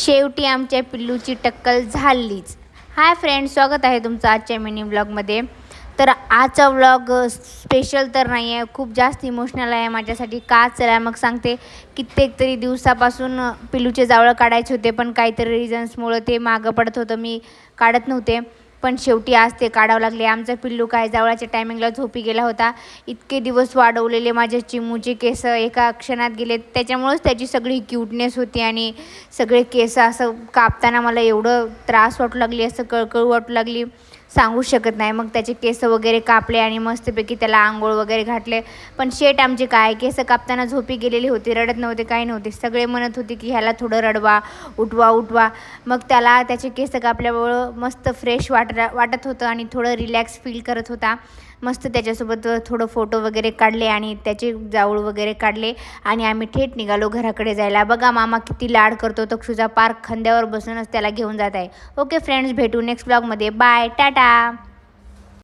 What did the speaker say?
शेवटी आमच्या पिल्लूची टक्कल झालीच. हाय फ्रेंड्स, स्वागत आहे तुमचं आजच्या मिनी व्लॉगमध्ये. तर आजचा व्लॉग स्पेशल तर नाही आहे, खूप जास्त इमोशनल आहे माझ्यासाठी. का चला मग सांगते. कित्येक तरी दिवसापासून पिल्लूचे जावळं काढायचे होते, पण काहीतरी रिझन्समुळं ते मागं पडत होतं, मी काढत नव्हते. पण शेवटी आज ते काढावं लागले. आमचा पिल्लू काय जावळाच्या टायमिंगला झोपी गेला होता. इतके दिवस वाढवलेले माझे चिमूचे केस एका क्षणात गेले. त्याच्यामुळंच त्याची सगळी क्यूटनेस होती आणि सगळे केस असं कापताना मला एवढं त्रास वाटू लागली, असं कळकळू वाटू लागली, सांगू शकत नाही. मग त्याचे केस वगैरे कापले आणि मस्तपैकी त्याला आंघोळ वगैरे घातले. पण शेट आमचे काय केस कापताना झोपी गेलेली होती, रडत नव्हते, काही नव्हते. सगळे म्हणत होते की ह्याला थोडं रडवा, उठवा उठवा. मग त्याला त्याचे केस कापल्यामुळं मस्त फ्रेश वाटत होतं आणि थोडं रिलॅक्स फील करत होता. मस्त त्याच्यासोबत थोडं फोटो वगैरे काढले आणि त्याचे जावळ वगैरे काढले आणि आम्ही थेट निघालो घराकडे जायला. बघा मामा किती लाड करतो. तक्षुजा पार्क खांद्यावर बसूनच त्याला घेऊन जात आहे. ओके फ्रेंड्स, भेटू नेक्स्ट ब्लॉगमध्ये. बाय, टाटा.